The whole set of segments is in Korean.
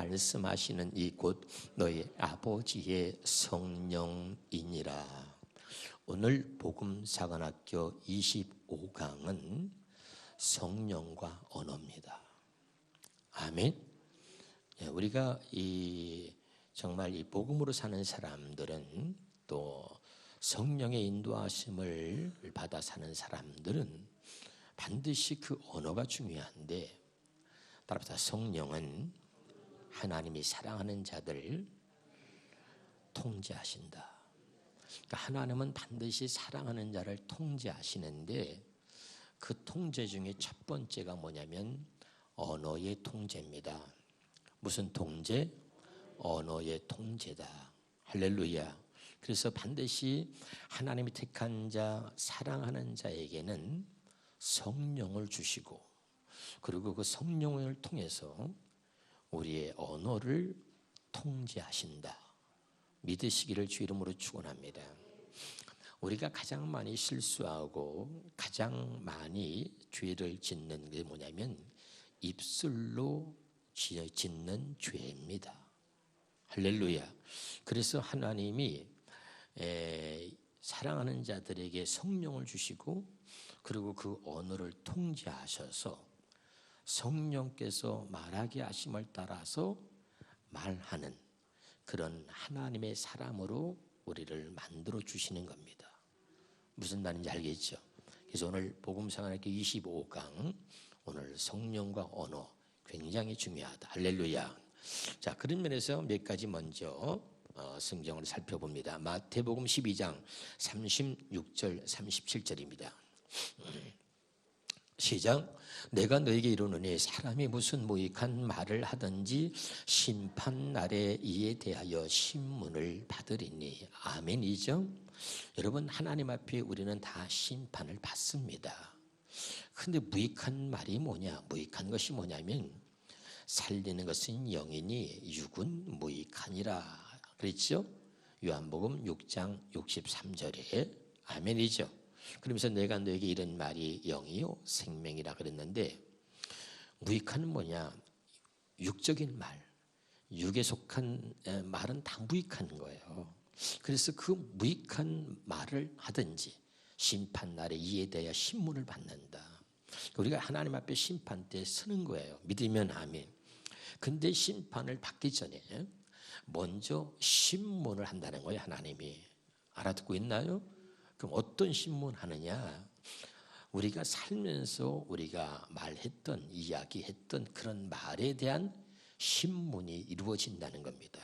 말씀하시는 이곳 너희 아버지의 성령이니라. 오늘 복음사관학교 25강은 성령과 언어입니다. 아멘. 우리가 정말 이 복음으로 사는 사람들은, 또 성령의 인도하심을 받아 사는 사람들은 반드시 그 언어가 중요한데, 따라서 성령은 하나님이 사랑하는 자들을 통제하신다. 그러니까 하나님은 반드시 사랑하는 자를 통제하시는데, 그 통제 중에 첫 번째가 뭐냐면 언어의 통제입니다. 무슨 통제? 언어의 통제다. 할렐루야. 그래서 반드시 하나님이 택한 자, 사랑하는 자에게는 성령을 주시고, 그리고 그 성령을 통해서 우리의 언어를 통제하신다. 믿으시기를 주 이름으로 축원합니다. 우리가 가장 많이 실수하고 가장 많이 죄를 짓는 게 뭐냐면 입술로 짓는 죄입니다. 할렐루야. 그래서 하나님이 사랑하는 자들에게 성령을 주시고, 그리고 그 언어를 통제하셔서 성령께서 말하게 하심을 따라서 말하는 그런 하나님의 사람으로 우리를 만들어 주시는 겁니다. 무슨 말인지 알겠죠? 그래서 오늘 복음사관학교 25강, 오늘 성령과 언어 굉장히 중요하다. 할렐루야. 자, 그런 면에서 몇 가지 먼저 성경을 살펴봅니다. 마태복음 12장 36절 37절입니다. 시작. 내가 너에게 이르노니 사람이 무슨 무익한 말을 하든지 심판날에 이에 대하여 신문을 받으리니. 아멘이죠? 여러분, 하나님 앞에 우리는 다 심판을 받습니다. 근데 무익한 말이 뭐냐? 무익한 것이 뭐냐면 살리는 것은 영이니 육은 무익하니라 그랬죠? 요한복음 6장 63절에. 아멘이죠? 그러면서 내가 너에게 이런 말이 영이요 생명이라 그랬는데, 무익한 뭐냐? 육적인 말, 육에 속한 말은 다 무익한 거예요. 그래서 그 무익한 말을 하든지 심판날에 이에 대하여 신문을 받는다. 우리가 하나님 앞에 심판 때 서는 거예요. 믿으면 아멘. 근데 심판을 받기 전에 먼저 신문을 한다는 거예요. 하나님이. 알아듣고 있나요? 그럼 어떤 신문 하느냐? 우리가 살면서 우리가 말했던, 이야기했던 그런 말에 대한 신문이 이루어진다는 겁니다.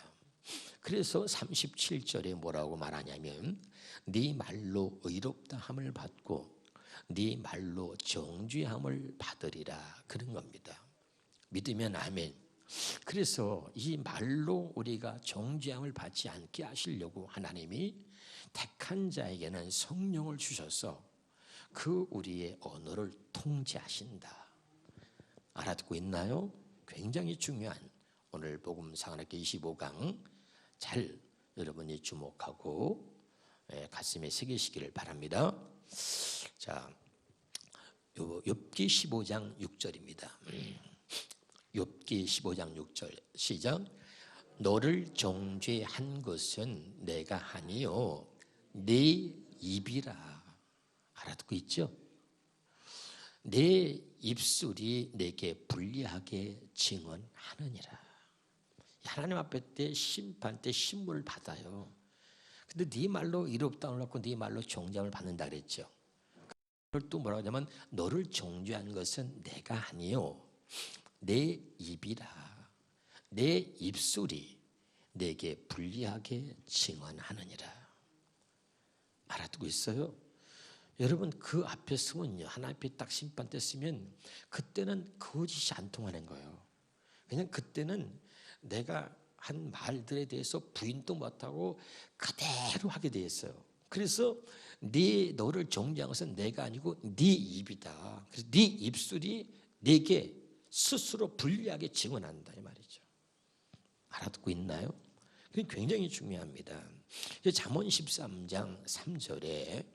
그래서 37절에 뭐라고 말하냐면 네 말로 의롭다 함을 받고 네 말로 정죄함을 받으리라, 그런 겁니다. 믿으면 아멘. 그래서 이 말로 우리가 정죄함을 받지 않게 하시려고 하나님이 택한 자에게는 성령을 주셔서 그 우리의 언어를 통제하신다. 알아듣고 있나요? 굉장히 중요한 오늘 복음사관학교 25강 잘 여러분이 주목하고 가슴에 새기시기를 바랍니다. 자, 욥기 15장 6절입니다. 욥기 15장 6절 시작. 너를 정죄한 것은 내가 아니요 내 입이라. 알아듣고 있죠? 내 입술이 내게 불리하게 증언하느니라. 하나님 앞에 때 심판 때 신문을 받아요. 근데 네 말로 의롭다 하고 네 말로 정죄함을 받는다 그랬죠. 그걸 또 뭐라고 하냐면 너를 정죄한 것은 내가 아니요 내 입이라. 내 입술이 내게 불리하게 증언하느니라. 알아듣고 있어요? 여러분, 그 앞에 서면요, 하나님 앞에 딱 심판 때 쓰면 그때는 거짓이 안 통하는 거예요. 그냥 그때는 내가 한 말들에 대해서 부인도 못하고 그대로 하게 돼 있어요. 그래서 너를 정죄한 것은 내가 아니고 네 입이다. 그래서 네 입술이 내게 스스로 불리하게 증언한다, 이 말이죠. 알아듣고 있나요? 그게 굉장히 중요합니다. 잠언 13장 3절에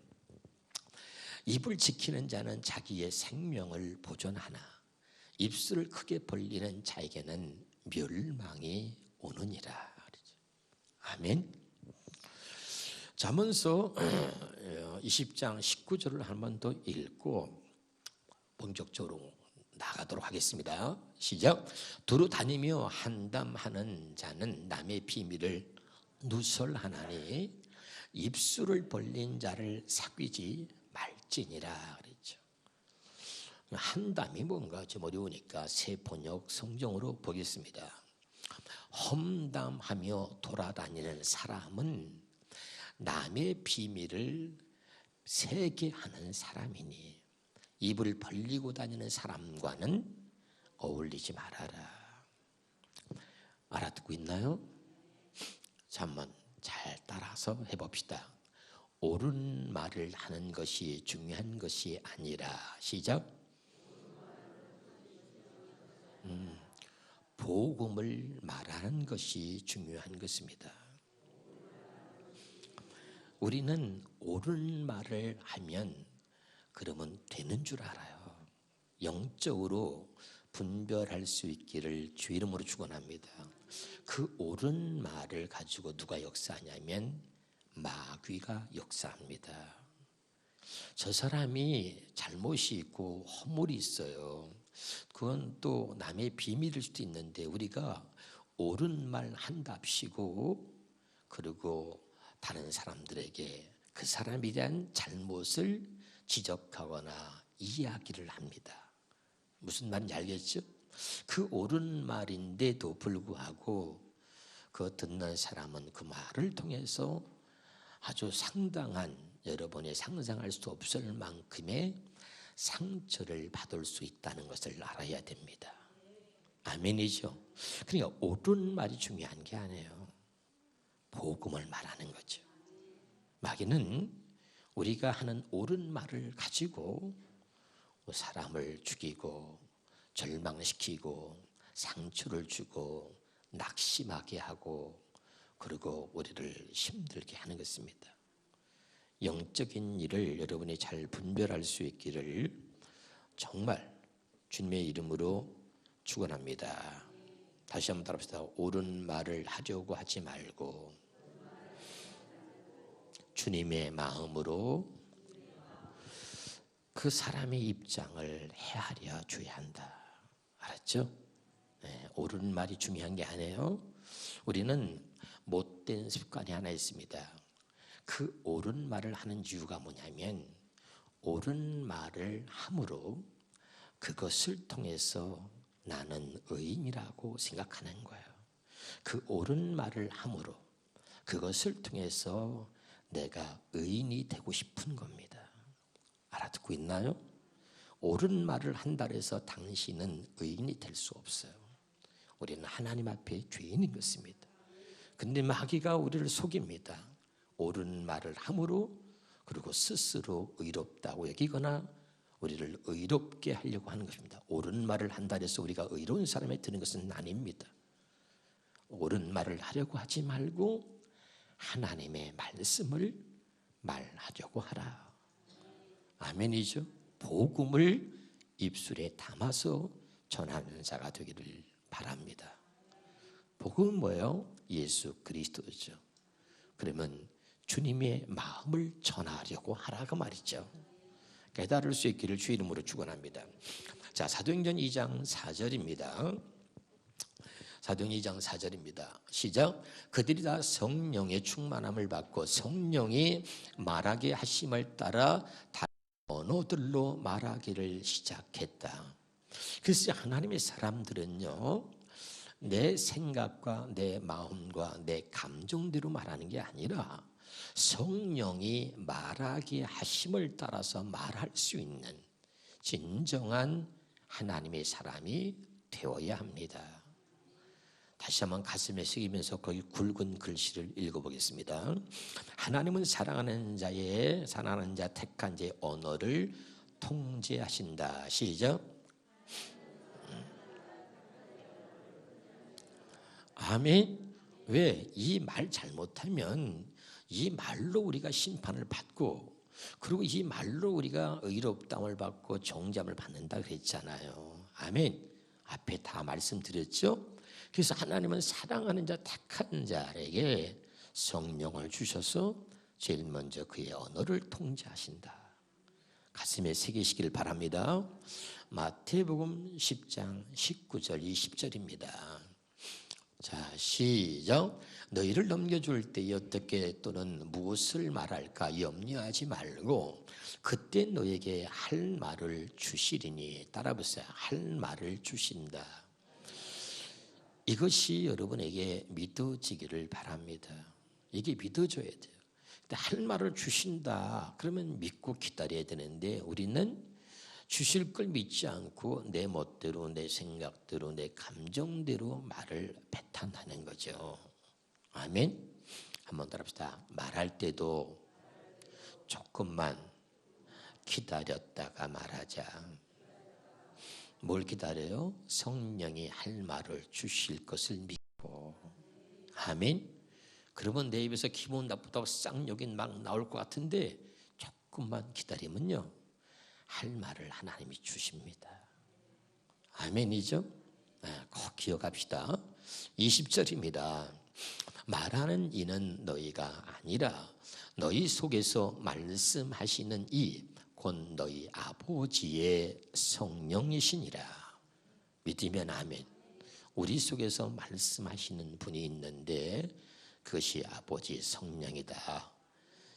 입을 지키는 자는 자기의 생명을 보존하나 입술을 크게 벌리는 자에게는 멸망이 오느니라. 아멘. 잠언서 20장 19절을 한 번 더 읽고 본격적으로 나가도록 하겠습니다. 시작. 두루 다니며 한담하는 자는 남의 비밀을 누설하나니 입술을 벌린 자를 사귀지 말지니라 그랬죠. 한담이 뭔가 좀 어려우니까 새 번역 성경으로 보겠습니다. 험담하며 돌아다니는 사람은 남의 비밀을 새게 하는 사람이니 입을 벌리고 다니는 사람과는 어울리지 말아라. 알아듣고 있나요? 자, 한번 잘 따라서 해봅시다. 옳은 말을 하는 것이 중요한 것이 아니라 시작. 복음을 말하는 것이 중요한 것입니다. 우리는 옳은 말을 하면 그러면 되는 줄 알아요. 영적으로 분별할 수 있기를 주 이름으로 축원합니다. 그 옳은 말을 가지고 누가 역사하냐면 마귀가 역사합니다. 저 사람이 잘못이 있고 허물이 있어요. 그건 또 남의 비밀일 수도 있는데 우리가 옳은 말 한답시고 그리고 다른 사람들에게 그 사람에 대한 잘못을 지적하거나 이야기를 합니다. 무슨 말인지 알겠죠? 그 옳은 말인데도 불구하고 그 듣는 사람은 그 말을 통해서 아주 상당한 여러분이 상상할 수 없을 만큼의 상처를 받을 수 있다는 것을 알아야 됩니다. 아멘이죠. 그러니까 옳은 말이 중요한 게 아니에요. 복음을 말하는 거죠. 마귀는 우리가 하는 옳은 말을 가지고 사람을 죽이고 절망시키고 상처를 주고 낙심하게 하고 그리고 우리를 힘들게 하는 것입니다. 영적인 일을 여러분이 잘 분별할 수 있기를 정말 주님의 이름으로 축원합니다. 다시 한번 따라합시다. 옳은 말을 하려고 하지 말고 주님의 마음으로 그 사람의 입장을 헤아려 줘야 한다. 알았죠? 네, 옳은 말이 중요한 게 아니에요. 우리는 못된 습관이 하나 있습니다. 그 옳은 말을 하는 이유가 뭐냐면 옳은 말을 함으로 그것을 통해서 나는 의인이라고 생각하는 거예요. 그 옳은 말을 함으로 그것을 통해서 내가 의인이 되고 싶은 겁니다. 알아듣고 있나요? 옳은 말을 한다 해서 당신은 의인이 될 수 없어요. 우리는 하나님 앞에 죄인인 것입니다. 근데 마귀가 우리를 속입니다. 옳은 말을 함으로 그리고 스스로 의롭다고 여기거나 우리를 의롭게 하려고 하는 것입니다. 옳은 말을 한다 해서 우리가 의로운 사람이 되는 것은 아닙니다. 옳은 말을 하려고 하지 말고 하나님의 말씀을 말하려고 하라. 아멘이죠. 복음을 입술에 담아서 전하는 자가 되기를 바랍니다. 복음은 뭐예요? 예수 그리스도죠. 그러면 주님의 마음을 전하려고 하라고 말이죠. 깨달을 수 있기를 주 이름으로 축원합니다. 자, 사도행전 2장 4절입니다. 사도행전 2장 4절입니다. 시작. 그들이 다 성령의 충만함을 받고 성령이 말하게 하심을 따라 다른 언어들로 말하기를 시작했다. 그래서 하나님의 사람들은요, 내 생각과 내 마음과 내 감정대로 말하는 게 아니라 성령이 말하게 하심을 따라서 말할 수 있는 진정한 하나님의 사람이 되어야 합니다. 다시 한번 가슴에 새기면서 거기 굵은 글씨를 읽어보겠습니다. 하나님은 사랑하는 자 택한 자의 언어를 통제하신다. 시작. 아멘. 왜? 이 말 잘못하면 이 말로 우리가 심판을 받고 그리고 이 말로 우리가 의롭다움을 받고 정죄함을 받는다 그랬잖아요. 아멘. 앞에 다 말씀드렸죠? 그래서 하나님은 사랑하는 자, 택한 자에게 성령을 주셔서 제일 먼저 그의 언어를 통제하신다. 가슴에 새기시길 바랍니다. 마태복음 10장 19절 20절입니다. 자, 시작. 너희를 넘겨줄 때에 어떻게 또는 무엇을 말할까 염려하지 말고 그때 너에게 할 말을 주시리니. 따라 보세요. 할 말을 주신다. 이것이 여러분에게 믿어지기를 바랍니다. 이게 믿어져야 돼요. 근데 할 말을 주신다. 그러면 믿고 기다려야 되는데 우리는 주실 걸 믿지 않고 내 멋대로, 내 생각대로, 내 감정대로 말을 배탄하는 거죠. 아멘. 한번 따라합시다. 말할 때도 조금만 기다렸다가 말하자. 뭘 기다려요? 성령이 할 말을 주실 것을 믿고. 아멘. 그러면 내 입에서 기분 나쁘다고 쌍욕이 막 나올 것 같은데 조금만 기다리면요, 할 말을 하나님이 주십니다. 아멘이죠? 꼭 기억합시다. 20절입니다. 말하는 이는 너희가 아니라 너희 속에서 말씀하시는 이 곧 너희 아버지의 성령이시니라. 믿으면 아멘. 우리 속에서 말씀하시는 분이 있는데 그것이 아버지 성령이다.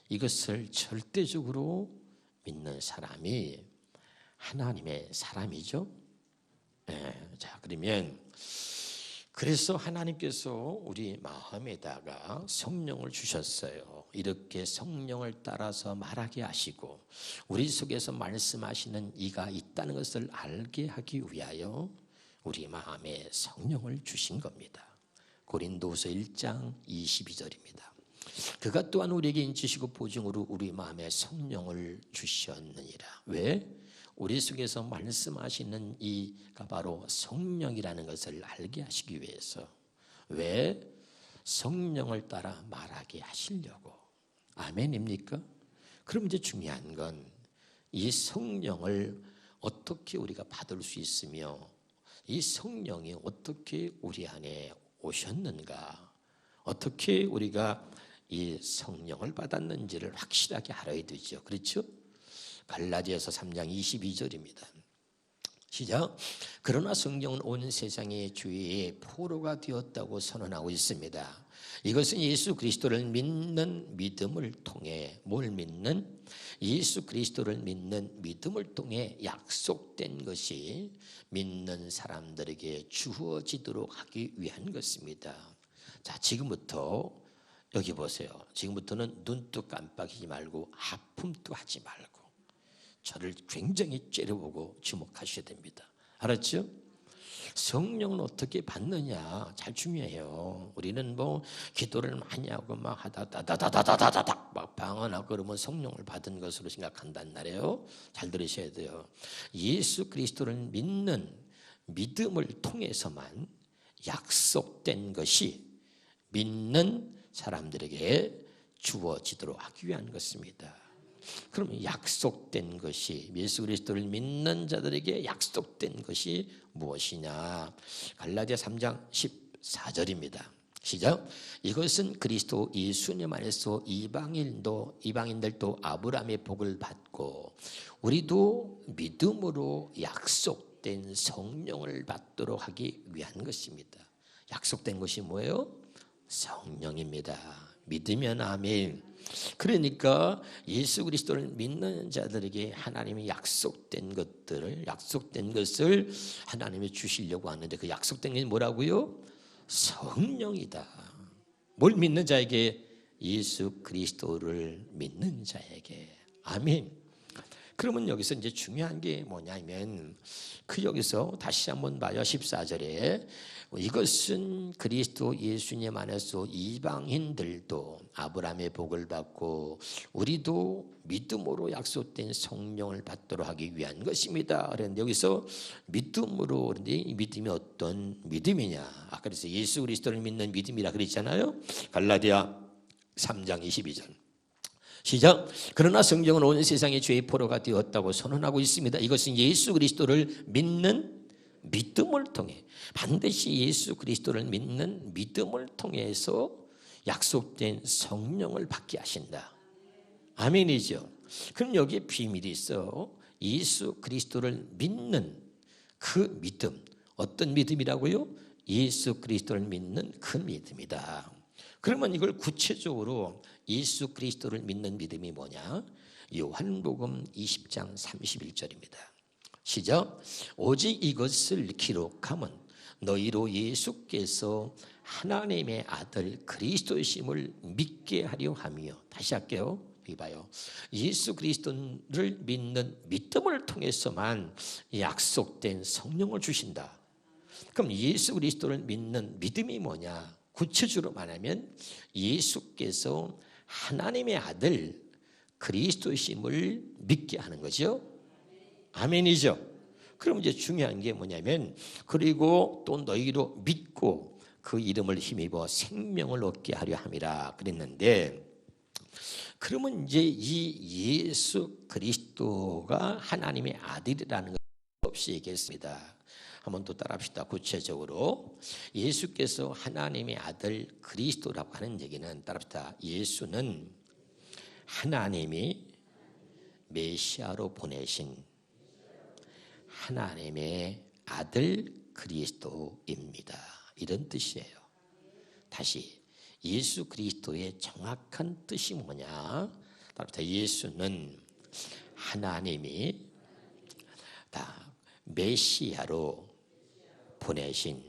이것을 절대적으로 믿는 사람이 하나님의 사람이죠. 자, 그러면 그래서 하나님께서 우리 마음에다가 성령을 주셨어요. 이렇게 성령을 따라서 말하게 하시고 우리 속에서 말씀하시는 이가 있다는 것을 알게 하기 위하여 우리 마음에 성령을 주신 겁니다. 고린도서 1장 22절입니다. 그가 또한 우리에게 인치시고 보증으로 우리 마음에 성령을 주셨느니라. 왜? 우리 속에서 말씀하시는 이가 바로 성령이라는 것을 알게 하시기 위해서. 왜? 성령을 따라 말하게 하시려고. 아멘입니까? 그럼 이제 중요한 건 이 성령을 어떻게 우리가 받을 수 있으며 이 성령이 어떻게 우리 안에 오셨는가, 어떻게 우리가 이 성령을 받았는지를 확실하게 알아야 되죠. 그렇죠? 갈라디아서 3장 22절입니다. 시작. 그러나 성령은 온 세상의 주의 포로가 되었다고 선언하고 있습니다. 이것은 예수 그리스도를 믿는 믿음을 통해, 뭘 믿는? 예수 그리스도를 믿는 믿음을 통해 약속된 것이 믿는 사람들에게 주어지도록 하기 위한 것입니다. 자, 지금부터 여기 보세요. 지금부터는 눈도 깜빡이지 말고 하품도 하지 말고 저를 굉장히 째려보고 주목하셔야 됩니다. 알았죠? 성령은 어떻게 받느냐 잘 중요해요. 우리는 뭐 기도를 많이 하고 막 하다 다다다다다다닥 막 방언하고 그러면 성령을 받은 것으로 생각한단 말이에요. 잘 들으셔야 돼요. 예수 그리스도를 믿는 믿음을 통해서만 약속된 것이 믿는 사람들에게 주어지도록 하기 위한 것입니다. 그럼 약속된 것이, 예수 그리스도를 믿는 자들에게 약속된 것이 무엇이냐? 갈라디아 3장 14절입니다. 시작. 이것은 그리스도 예수님 안에서 이방인들도 아브라함의 복을 받고 우리도 믿음으로 약속된 성령을 받도록 하기 위한 것입니다. 약속된 것이 뭐예요? 성령입니다. 믿으면 아멘. 그러니까 예수 그리스도를 믿는 자들에게 하나님이 약속된 것을 하나님이 주시려고 하는데 그 약속된 게 뭐라고요? 성령이다. 뭘 믿는 자에게? 예수 그리스도를 믿는 자에게. 아멘. 그러면 여기서 이제 중요한 게 뭐냐면 그 여기서 다시 한번 봐요. 14절에 이것은 그리스도 예수님 안에서 이방인들도 아브라함의 복을 받고 우리도 믿음으로 약속된 성령을 받도록 하기 위한 것입니다. 그런데 여기서 믿음으로, 그런데 이 믿음이 어떤 믿음이냐? 아까 그래서 예수 그리스도를 믿는 믿음이라 그랬잖아요. 갈라디아 3장 22절. 시작. 그러나 성령은 온 세상의 죄의 포로가 되었다고 선언하고 있습니다. 이것은 예수 그리스도를 믿는 믿음을 통해 반드시 예수 그리스도를 믿는 믿음을 통해서 약속된 성령을 받게 하신다. 아멘이죠. 그럼 여기에 비밀이 있어. 예수 그리스도를 믿는 그 믿음. 어떤 믿음이라고요? 예수 그리스도를 믿는 그 믿음이다. 그러면 이걸 구체적으로 예수 그리스도를 믿는 믿음이 뭐냐? 요한복음 20장 31절입니다. 시작. 오직 이것을 기록함은 너희로 예수께서 하나님의 아들 그리스도이심을 믿게 하려 함이요. 다시 할게요. 여기 봐요. 예수 그리스도를 믿는 믿음을 통해서만 약속된 성령을 주신다. 그럼 예수 그리스도를 믿는 믿음이 뭐냐? 구체적으로 말하면 예수께서 하나님의 아들 그리스도이심을 믿게 하는 거죠. 아멘이죠. 그럼 이제 중요한 게 뭐냐면 그리고 또 너희로 믿고 그 이름을 힘입어 생명을 얻게 하려 함이라 그랬는데, 그러면 이제 이 예수 그리스도가 하나님의 아들이라는 것 없이 얘기했습니다. 한번 또 따라합시다. 구체적으로 예수께서 하나님의 아들 그리스도라고 하는 얘기는 따라합시다. 예수는 하나님이 메시아로 보내신 하나님의 아들 그리스도입니다. 이런 뜻이에요. 다시 예수 그리스도의 정확한 뜻이 뭐냐? 따라합시다. 예수는 하나님이 메시아로 보내신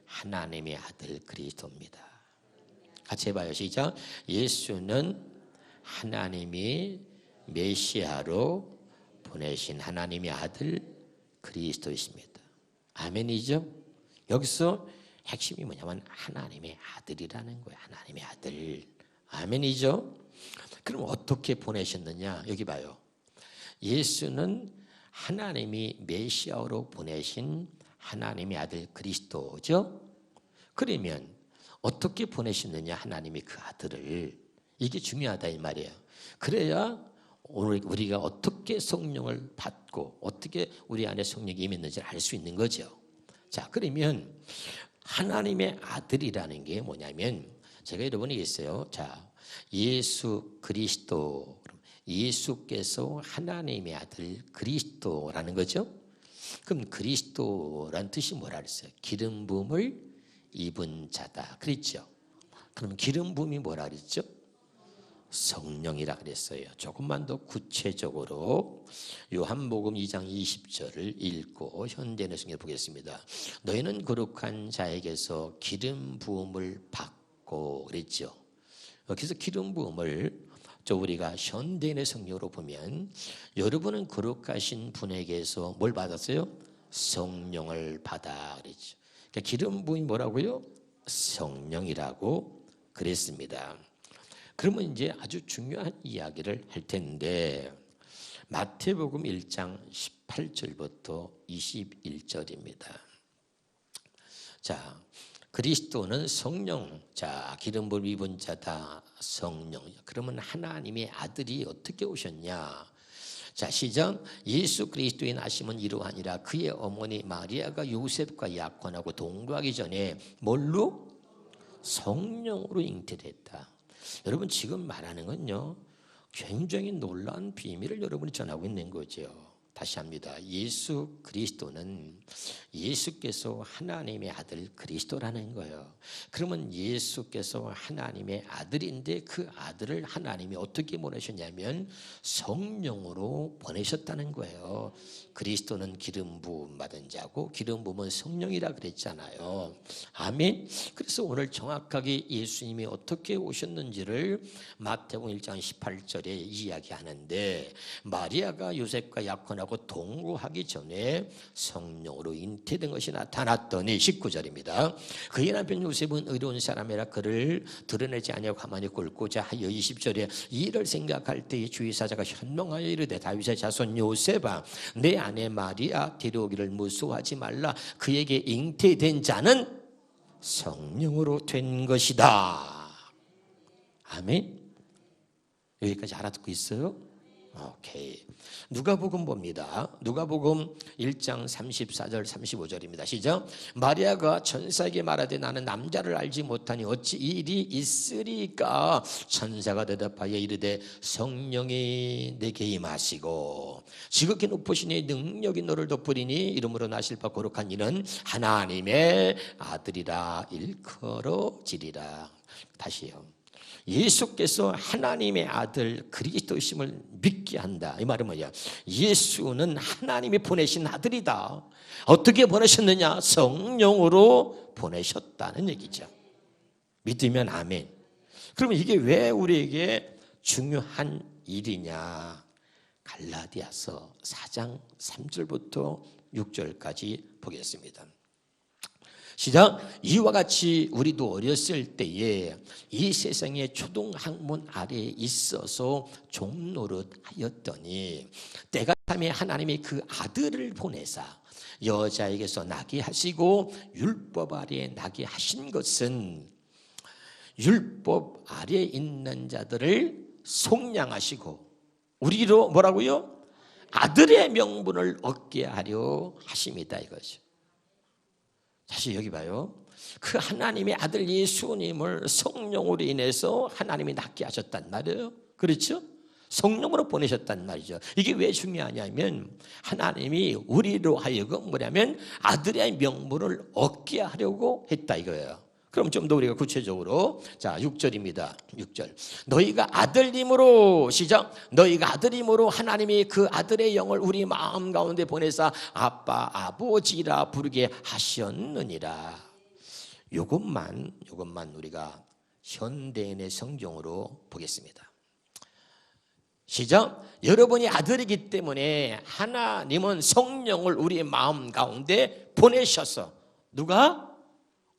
하나님의 아들 그리스도입니다. 같이 해봐요. 시작. 예수는 하나님이 메시아로 보내신 하나님의 아들 그리스도이십니다. 아멘이죠? 여기서 핵심이 뭐냐면 하나님의 아들이라는 거예요. 하나님의 아들. 아멘이죠? 그럼 어떻게 보내셨느냐? 여기 봐요. 예수는 하나님이 메시아로 보내신 하나님의 아들 그리스도죠. 그러면 어떻게 보내셨느냐? 하나님이 그 아들을. 이게 중요하다 이 말이에요. 그래야 오늘 우리가 어떻게 성령을 받고 어떻게 우리 안에 성령이 임했는지를 알 수 있는 거죠. 자, 그러면 하나님의 아들이라는 게 뭐냐면 제가 여러분이 있어요. 자, 예수 그리스도, 예수께서 하나님의 아들 그리스도라는 거죠. 그럼 그리스도란 뜻이 뭐라 그랬어요? 기름 부음을 입은 자다 그랬죠. 그럼 기름 부음이 뭐라 그랬죠? 성령이라 그랬어요. 조금만 더 구체적으로 요한복음 2장 20절을 읽고 현대의 성경을 보겠습니다. 너희는 거룩한 자에게서 기름 부음을 받고 그랬죠. 그래서 기름 부음을 우리가 현대인의 성경으로 보면 여러분은 거룩하신 분에게서 뭘 받았어요? 성령을 받아 그랬죠. 그러니까 기름 부음이 뭐라고요? 성령이라고 그랬습니다. 그러면 이제 아주 중요한 이야기를 할 텐데 마태복음 1장 18절부터 21절입니다. 자, 그리스도는 성령, 자, 기름 부음을 입은 자다, 성령. 그러면 하나님의 아들이 어떻게 오셨냐? 자, 시작. 예수 그리스도의 나심은 이러하니라. 그의 어머니 마리아가 요셉과 약혼하고 동거하기 전에 뭘로? 성령으로 잉태됐다. 여러분 지금 말하는 건요, 굉장히 놀라운 비밀을 여러분이 전하고 있는 거죠. 다시 합니다. 예수 그리스도는 예수께서 하나님의 아들 그리스도라는 거예요. 그러면 예수께서 하나님의 아들인데 그 아들을 하나님이 어떻게 보내셨냐면 성령으로 보내셨다는 거예요. 그리스도는 기름 부음 받은 자고 기름 부음은 성령이라 그랬잖아요. 아멘. 그래서 오늘 정확하게 예수님이 어떻게 오셨는지를 마태복음 1장 18절에 이야기하는데 마리아가 요셉과 약혼하고 동거하기 전에 성령으로 잉태된 것이 나타났더니 19절입니다. 그의 남편 요셉은 의로운 사람이라 그를 드러내지 아니하고 가만히 굴고자 하여 20절에 이를 생각할 때에 주의 사자가 현명하여 이르되 다윗의 자손 요셉아 내 아내 마리아 데려오기를 무수하지 말라. 그에게 잉태된 자는 성령으로 된 것이다. 아멘. 여기까지 알아듣고 있어요? 오케이. 누가복음 봅니다. 누가복음 1장 34절 35절입니다. 시작. 마리아가 천사에게 말하되 나는 남자를 알지 못하니 어찌 이 일이 있으리까? 천사가 대답하여 이르되 성령이 내게 임하시고 지극히 높으시니 능력이 너를 덮으리니 이름으로 나실 바 거룩한 이는 하나님의 아들이라 일컬어지리라. 다시요. 예수께서 하나님의 아들 그리스도이심을 믿게 한다. 이 말은 뭐냐? 예수는 하나님이 보내신 아들이다. 어떻게 보내셨느냐? 성령으로 보내셨다는 얘기죠. 믿으면 아멘. 그러면 이게 왜 우리에게 중요한 일이냐? 갈라디아서 4장 3절부터 6절까지 보겠습니다. 시작. 이와 같이 우리도 어렸을 때에 이 세상의 초등학문 아래에 있어서 종노릇 하였더니 때가 참에 하나님이 그 아들을 보내사 여자에게서 나게 하시고 율법 아래에 나게 하신 것은 율법 아래에 있는 자들을 속량하시고 우리로 뭐라고요? 아들의 명분을 얻게 하려 하심이다 이거죠. 다시 여기 봐요. 그 하나님의 아들 예수님을 성령으로 인해서 하나님이 낳게 하셨단 말이에요. 그렇죠? 성령으로 보내셨단 말이죠. 이게 왜 중요하냐면 하나님이 우리로 하여금 뭐냐면 아들의 명분을 얻게 하려고 했다 이거예요. 그럼 좀 더 우리가 구체적으로 자 6절입니다. 6절. 너희가 아들님으로 시작. 너희가 아들님으로 하나님이 그 아들의 영을 우리 마음 가운데 보내사 아빠 아버지라 부르게 하셨느니라. 요것만 우리가 현대인의 성경으로 보겠습니다. 시작. 여러분이 아들이기 때문에 하나님은 성령을 우리의 마음 가운데 보내셔서 누가?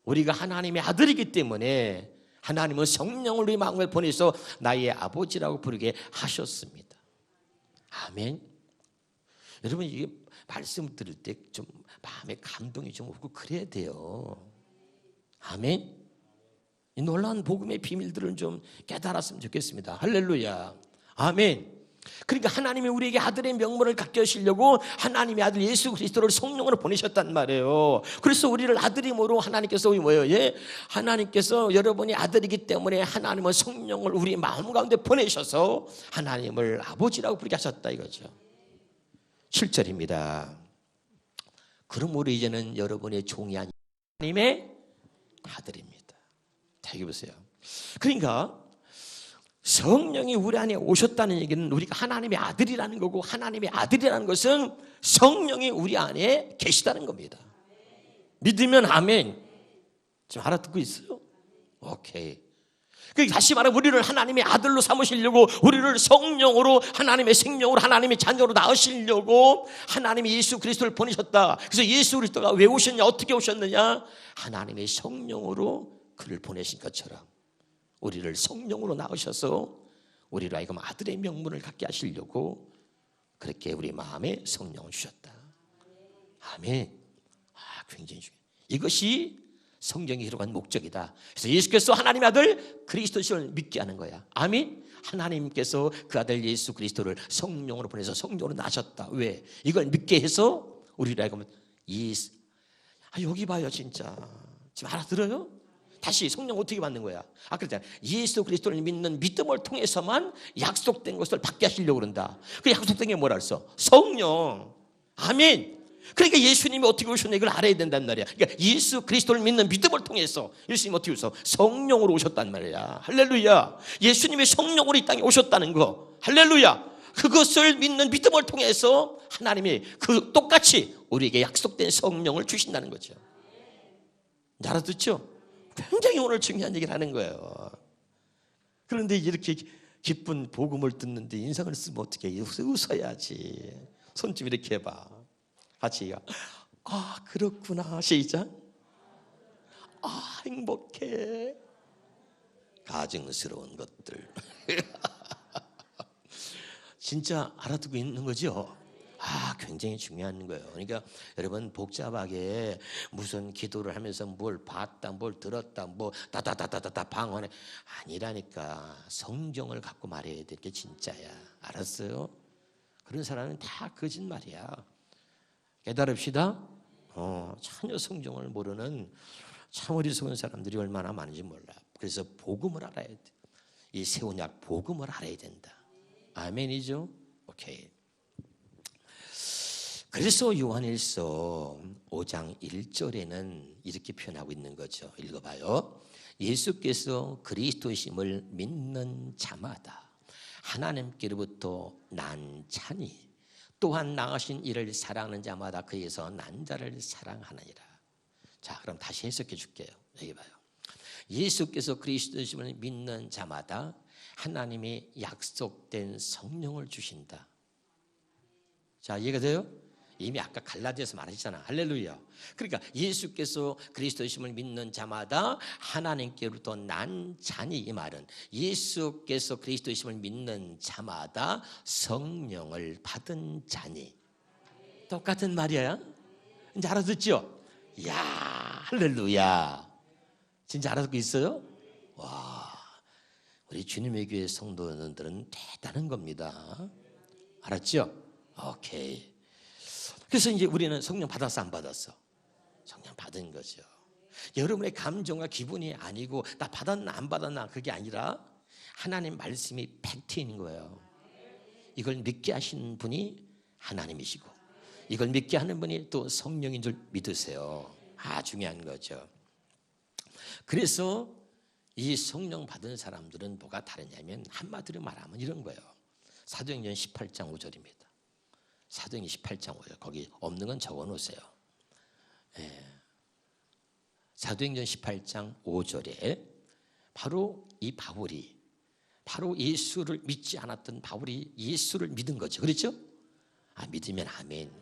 우리가 하나님의 아들이기 때문에 하나님은 성령을 우리 마음에 보내서 나의 아버지라고 부르게 하셨습니다. 아멘. 여러분 이게 말씀 들을 때 좀 마음에 감동이 좀 오고 그래야 돼요. 아멘. 이 놀라운 복음의 비밀들을 좀 깨달았으면 좋겠습니다. 할렐루야. 아멘. 그러니까 하나님이 우리에게 아들의 명분을 갖게 하시려고 하나님의 아들 예수 그리스도를 성령으로 보내셨단 말이에요. 그래서 우리를 아들임으로 하나님께서 뭐예요? 예? 하나님께서 여러분이 아들이기 때문에 하나님은 성령을 우리 마음 가운데 보내셔서 하나님을 아버지라고 부르게 하셨다 이거죠. 7절입니다. 그러므로 이제는 여러분의 종이 아닌 하나님의 아들입니다. 자, 여기 보세요. 그러니까 성령이 우리 안에 오셨다는 얘기는 우리가 하나님의 아들이라는 거고 그러니까 아들이라는 것은 성령이 우리 안에 계시다는 겁니다. 믿으면 아멘. 지금 알아듣고 있어요? 오케이. 다시 말하면 우리를 하나님의 아들로 삼으시려고 우리를 성령으로 하나님의 생명으로 하나님의 자녀로 낳으시려고 하나님이 예수 그리스도를 보내셨다. 그래서 예수 그리스도가 왜 오셨냐 어떻게 오셨느냐 하나님의 성령으로 그를 보내신 것처럼 우리를 성령으로 낳으셔서 우리로 하여금 아들의 명분을 갖게 하시려고 그렇게 우리 마음에 성령을 주셨다. 아멘. 굉장히 중요해요. 이것이 성경이 기록한 목적이다. 그래서 예수께서 하나님의 아들 그리스도를 믿게 하는 거야. 아멘. 하나님께서 그 아들 예수 그리스도를 성령으로 보내서 성령으로 낳으셨다. 왜? 이걸 믿게 해서 우리로 하여금 여기 봐요 진짜. 지금 알아들어요? 다시 성령 어떻게 받는 거야? 그랬잖아요. 예수 그리스도를 믿는 믿음을 통해서만 약속된 것을 받게 하시려고 그런다. 그 약속된 게 뭐라 했어? 성령. 아멘. 그러니까 예수님이 어떻게 오셨나 이걸 알아야 된단 말이야. 그러니까 예수 그리스도를 믿는 믿음을 통해서 예수님이 어떻게 오셔서 성령으로 오셨단 말이야. 할렐루야. 예수님이 성령으로 이 땅에 오셨다는 거. 할렐루야. 그것을 믿는 믿음을 통해서 하나님이 똑같이 우리에게 약속된 성령을 주신다는 거죠. 알아듣죠? 굉장히 오늘 중요한 얘기를 하는 거예요. 그런데 이렇게 기쁜 복음을 듣는데 인상을 쓰면 어떻게 해? 웃어야지. 손 좀 이렇게 해봐. 같이 그렇구나. 시작. 행복해. 가증스러운 것들. 진짜 알아듣고 있는 거죠? 굉장히 중요한 거예요. 그러니까 여러분 복잡하게 무슨 기도를 하면서 뭘 봤다, 뭘 들었다, 뭐 다다다다다 방언에 아니라니까 성경을 갖고 말해야 될 게 진짜야. 알았어요? 그런 사람은 다 거짓말이야. 깨달읍시다. 전혀 성경을 모르는 참 어리석은 사람들이 얼마나 많은지 몰라. 그래서 복음을 알아야 돼. 이 새 언약 복음을 알아야 된다. 아멘이죠? 오케이. 그래서 요한일서 5장 1절에는 이렇게 표현하고 있는 거죠. 읽어봐요. 예수께서 그리스도심을 믿는 자마다 하나님께로부터 난 자니 또한 나으신 이를 사랑하는 자마다 그에서 난 자를 사랑하느니라. 자, 그럼 다시 해석해 줄게요. 여기 봐요. 예수께서 그리스도심을 믿는 자마다 하나님이 약속된 성령을 주신다. 자, 이해가 돼요? 이미 아까 갈라디아서 말했잖아. 할렐루야. 그러니까 예수께서 그리스도심을 믿는 자마다 하나님께로부터 난 자니, 이 말은 예수께서 그리스도심을 믿는 자마다 성령을 받은 자니. 똑같은 말이야. 이제 알아듣죠? 이야, 할렐루야. 진짜 알아듣고 있어요? 와, 우리 주님의 교회 성도들은 대단한 겁니다. 알았죠? 오케이. 그래서 이제 우리는 성령 받았어, 안 받았어? 성령 받은 거죠. 여러분의 감정과 기분이 아니고 나 받았나 안 받았나 그게 아니라 하나님 말씀이 팩트인 거예요. 이걸 믿게 하시는 분이 하나님이시고 이걸 믿게 하는 분이 또 성령인 줄 믿으세요. 중요한 거죠. 그래서 이 성령 받은 사람들은 뭐가 다르냐면 한마디로 말하면 이런 거예요. 사도행전 18장 5절입니다. 사도행전 18장 5절. 거기 없는 건 적어놓으세요. 사도행전 18장 5절에 바로 이 바울이 바로 예수를 믿지 않았던 바울이 예수를 믿은 거죠. 그렇죠? 믿으면 아멘.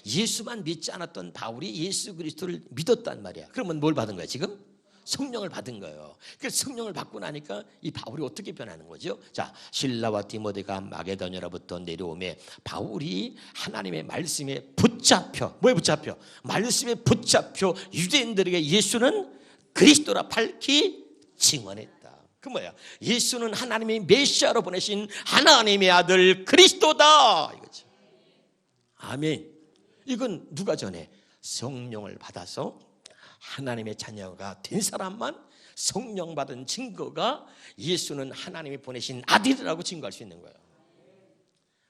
예수만 믿지 않았던 바울이 예수 그리스도를 믿었단 말이야. 그러면 뭘 받은 거야 지금? 성령을 받은 거예요. 그래서 성령을 받고 나니까 이 바울이 어떻게 변하는 거죠? 자, 실라와 디모데가 마게도냐로부터 내려오매 바울이 하나님의 말씀에 붙잡혀, 뭐에 붙잡혀? 말씀에 붙잡혀 유대인들에게 예수는 그리스도라 밝히 증언했다. 그 뭐야? 예수는 하나님의 메시아로 보내신 하나님의 아들 그리스도다 이거죠. 아멘. 이건 누가 전해? 성령을 받아서 하나님의 자녀가 된 사람만 성령 받은 증거가 예수는 하나님이 보내신 아들이라고 증거할 수 있는 거예요.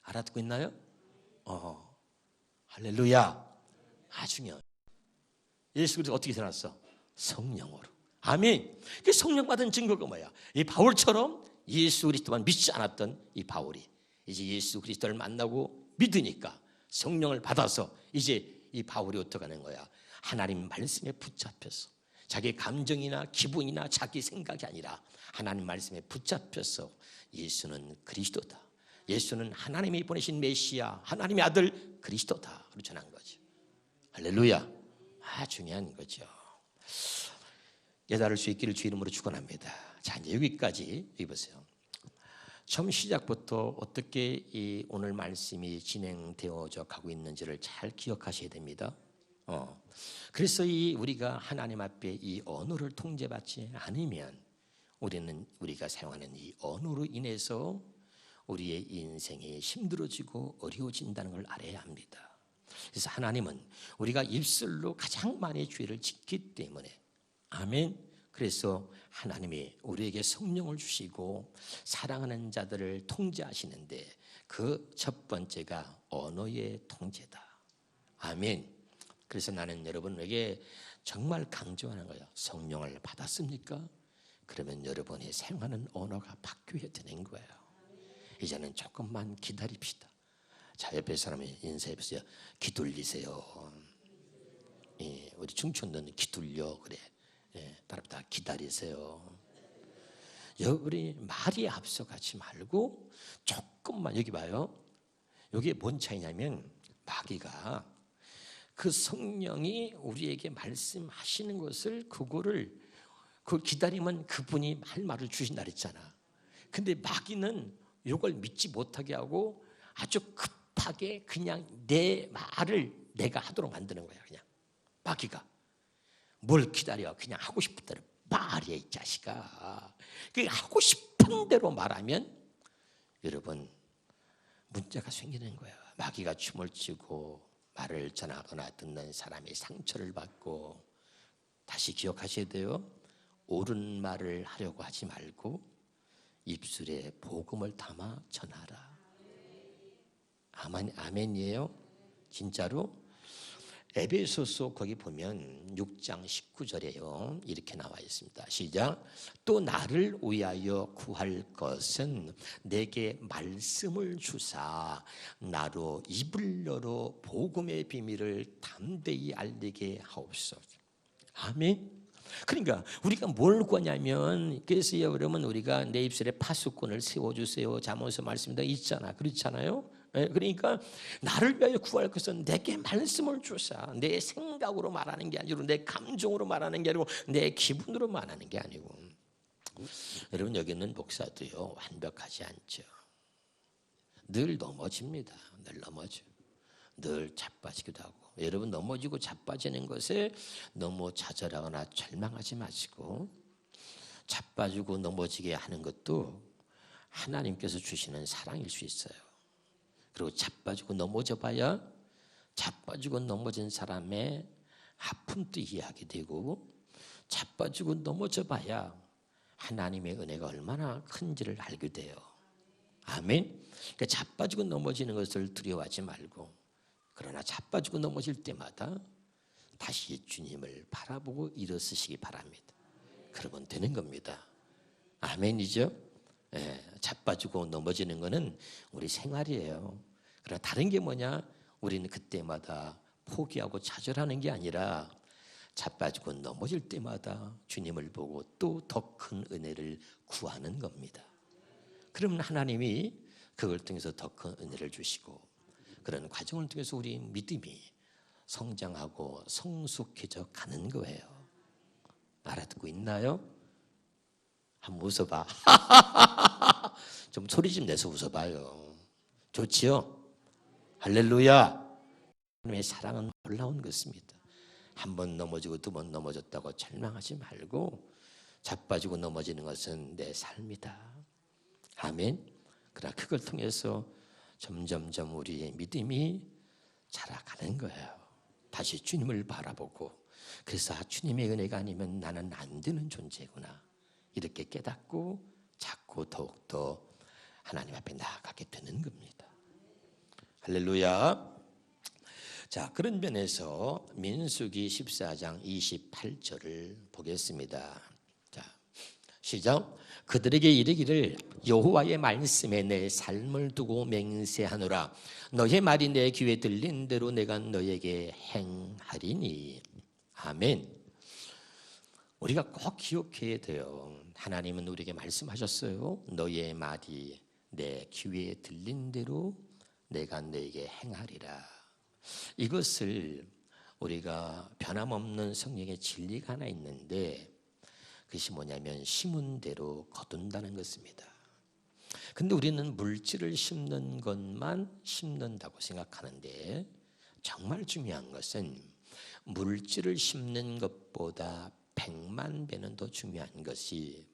알아듣고 있나요? 할렐루야. 중요해요. 예수 그리스도 어떻게 태어났어? 성령으로. 아멘. 그 성령 받은 증거가 뭐야? 이 바울처럼 예수 그리스도만 믿지 않았던 이 바울이 이제 예수 그리스도를 만나고 믿으니까 성령을 받아서 이제 이 바울이 어떻게 하는 거야? 하나님 말씀에 붙잡혀서 자기 감정이나 기분이나 자기 생각이 아니라 하나님 말씀에 붙잡혀서 예수는 그리스도다. 예수는 하나님이 보내신 메시아, 하나님의 아들 그리스도다. 그렇게 전한 거죠. 할렐루야. 중요한 거죠. 깨달을 수 있기를 주 이름으로 축원합니다. 자, 이제 여기까지 여기 보세요. 처음 시작부터 어떻게 이 오늘 말씀이 진행되어져 가고 있는지를 잘 기억하셔야 됩니다. 그래서 우리가 하나님 앞에 이 언어를 통제받지 않으면 우리가 사용하는 이 언어로 인해서 우리의 인생이 힘들어지고 어려워진다는 걸 알아야 합니다. 그래서 하나님은 우리가 입술로 가장 많이 죄를 짓기 때문에 아멘. 그래서 하나님이 우리에게 성령을 주시고 사랑하는 자들을 통제하시는데 그 첫 번째가 언어의 통제다. 아멘. 그래서 나는 여러분에게 정말 강조하는 거예요. 성령을 받았습니까? 그러면 여러분이 사용하는 언어가 바뀌어야 되는 거예요. 이제는 조금만 기다립시다. 자, 옆에 사람이 인사해보세요. 기둘리세요. 우리 충청도는 기둘려 그래. 다 기다리세요. 우리 말이 앞서가지 말고 조금만 여기 봐요. 여기에 뭔 차이냐면 마귀가 그 성령이 우리에게 말씀하시는 것을 그걸 기다리면 그분이 할 말을 주신다 그랬잖아. 근데 마귀는 이걸 믿지 못하게 하고 아주 급하게 그냥 내 말을 내가 하도록 만드는 거야. 그냥 마귀가 뭘 기다려? 그냥 하고 싶은 대로 말이야 이 자식아. 하고 싶은 대로 말하면 여러분 문제가 생기는 거야. 마귀가 춤을 추고 말을 전하거나 듣는 사람이 상처를 받고, 다시 기억하셔야 돼요. 옳은 말을 하려고 하지 말고 입술에 복음을 담아 전하라. 아멘이에요. 진짜로. 에베소서 거기 보면 6장 19절에요. 이렇게 나와 있습니다. 시작. 또 나를 위하여 구할 것은 내게 말씀을 주사 나로 입을 열어 복음의 비밀을 담대히 알리게 하옵소서. 아멘. 그러니까 우리가 뭘 구하냐면, 그래서 여러분 우리가 내 입술에 파수꾼을 세워주세요 잠언서 말씀이 있잖아. 그렇잖아요. 그러니까 나를 위하여 구할 것은 내게 말씀을 주사. 내 생각으로 말하는 게 아니고, 내 감정으로 말하는 게 아니고, 내 기분으로 말하는 게 아니고. 여러분 여기 있는 목사도요 완벽하지 않죠. 늘 넘어집니다. 늘 넘어져. 늘 자빠지기도 하고. 여러분 넘어지고 자빠지는 것에 너무 좌절하거나 절망하지 마시고, 자빠지고 넘어지게 하는 것도 하나님께서 주시는 사랑일 수 있어요. 그리고 자빠지고 넘어져 봐야 자빠지고 넘어진 사람의 아픔도 이해하게 되고, 자빠지고 넘어져 봐야 하나님의 은혜가 얼마나 큰지를 알게 돼요. 아멘. 그러니까 자빠지고 넘어지는 것을 두려워하지 말고, 그러나 자빠지고 넘어질 때마다 다시 주님을 바라보고 일어서시기 바랍니다. 그러면 되는 겁니다. 아멘이죠? 자빠지고 넘어지는 것은 우리 생활이에요. 그러나 다른 게 뭐냐? 우리는 그때마다 포기하고 좌절하는 게 아니라 자빠지고 넘어질 때마다 주님을 보고 또 더 큰 은혜를 구하는 겁니다. 그러면 하나님이 그걸 통해서 더 큰 은혜를 주시고, 그런 과정을 통해서 우리 믿음이 성장하고 성숙해져 가는 거예요. 알아듣고 있나요? 한번 웃어봐. 좀 소리 좀 내서 웃어봐요. 좋지요? 할렐루야. 하나님의 사랑은 놀라운 것입니다. 한 번 넘어지고 두 번 넘어졌다고 절망하지 말고, 자빠지고 넘어지는 것은 내 삶이다. 아멘. 그러나 그걸 통해서 점점점 우리의 믿음이 자라가는 거예요. 다시 주님을 바라보고, 그래서 주님의 은혜가 아니면 나는 안 되는 존재구나, 이렇게 깨닫고 자꾸 더욱더 하나님 앞에 나아가게 되는 겁니다. 할렐루야. 자, 그런 면에서 민수기 14장 28절을 보겠습니다. 자, 시작. 그들에게 이르기를 여호와의 말씀에 내 삶을 두고 맹세하노라. 너의 말이 내 귀에 들린 대로 내가 너에게 행하리니. 아멘. 우리가 꼭 기억해야 돼요. 하나님은 우리에게 말씀하셨어요. 너의 말이 내 귀에 들린 대로 내가 너에게 행하리라. 이것을 우리가 변함없는 성령의 진리가 하나 있는데, 그것이 뭐냐면 심은 대로 거둔다는 것입니다. 근데 우리는 물질을 심는 것만 심는다고 생각하는데, 정말 중요한 것은 물질을 심는 것보다 100만 배는 더 중요한 것이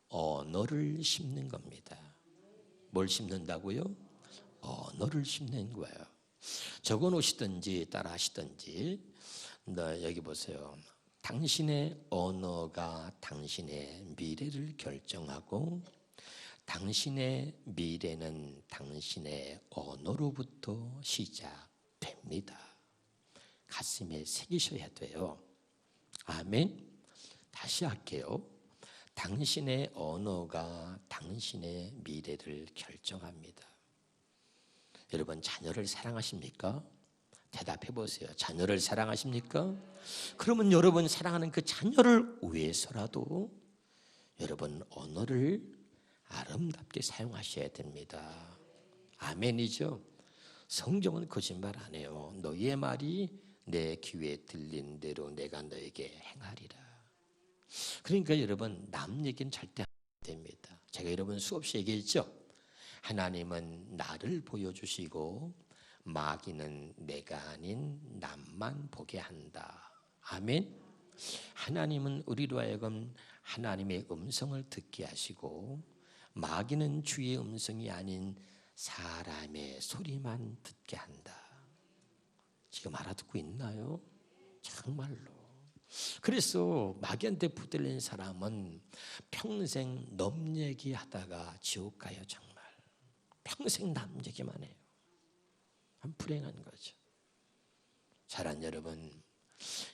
언어를 심는 겁니다. 뭘 심는다고요? 언어를 심는 거예요. 적어 놓으시든지 따라 하시든지, 여기 보세요. 당신의 언어가 당신의 미래를 결정하고, 당신의 미래는 당신의 언어로부터 시작됩니다. 가슴에 새기셔야 돼요. 아멘. 다시 할게요. 당신의 언어가 당신의 미래를 결정합니다. 여러분, 자녀를 사랑하십니까? 대답해 보세요. 자녀를 사랑하십니까? 그러면 여러분 사랑하는 그 자녀를 위해서라도 여러분 언어를 아름답게 사용하셔야 됩니다. 아멘이죠? 성경은 거짓말 안 해요. 너희의 말이 내 귀에 들린 대로 내가 너에게 행하리라. 그러니까 여러분 남 얘기는 절대 안 됩니다. 제가 여러분 수없이 얘기했죠. 하나님은 나를 보여주시고 마귀는 내가 아닌 남만 보게 한다. 아멘. 하나님은 우리로 하여금 하나님의 음성을 듣게 하시고, 마귀는 주의 음성이 아닌 사람의 소리만 듣게 한다. 지금 알아듣고 있나요? 정말로. 그래서 마귀한테 붙들린 사람은 평생 남 얘기하다가 지옥 가요. 정말 평생 남 얘기만 해요. 불행한 거죠. 사랑하는 여러분,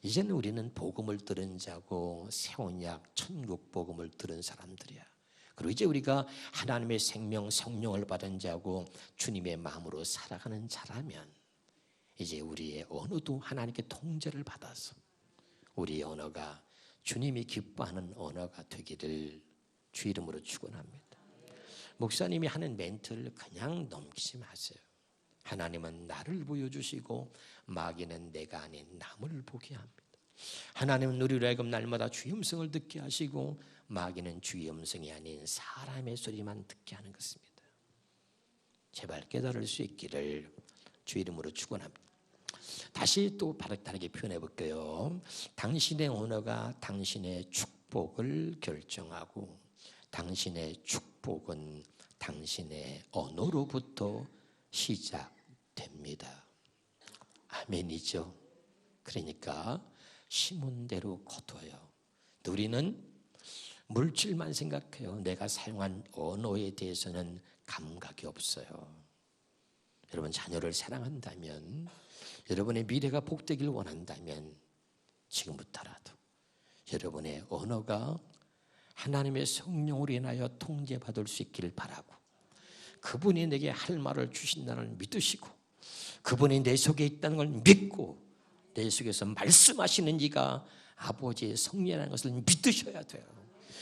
이제는 우리는 복음을 들은 자고 새 언약 천국 복음을 들은 사람들이야. 그리고 이제 우리가 하나님의 생명 성령을 받은 자고 주님의 마음으로 살아가는 자라면 이제 우리의 언어도 하나님께 통제를 받아서 우리의 언어가 주님이 기뻐하는 언어가 되기를 주 이름으로 축원합니다. 목사님이 하는 멘트를 그냥 넘기지 마세요. 하나님은 나를 보여주시고 마귀는 내가 아닌 남을 보게 합니다. 하나님은 우리로 하여금 날마다 주의 음성을 듣게 하시고 마귀는 주의 음성이 아닌 사람의 소리만 듣게 하는 것입니다. 제발 깨달을 수 있기를 주 이름으로 축원합니다. 다시 또 다르게 표현해 볼게요. 당신의 언어가 당신의 축복을 결정하고 당신의 축복은 당신의 언어로부터 시작됩니다. 아멘이죠. 그러니까 심은 대로 거둬요. 우리는 물질만 생각해요. 내가 사용한 언어에 대해서는 감각이 없어요. 여러분 자녀를 사랑한다면, 여러분의 미래가 복되길 원한다면 지금부터라도 여러분의 언어가 하나님의 성령으로 인하여 통제받을 수 있기를 바라고, 그분이 내게 할 말을 주신다는 걸 믿으시고, 그분이 내 속에 있다는 걸 믿고, 내 속에서 말씀하시는 이가 아버지의 성령이라는 것을 믿으셔야 돼요.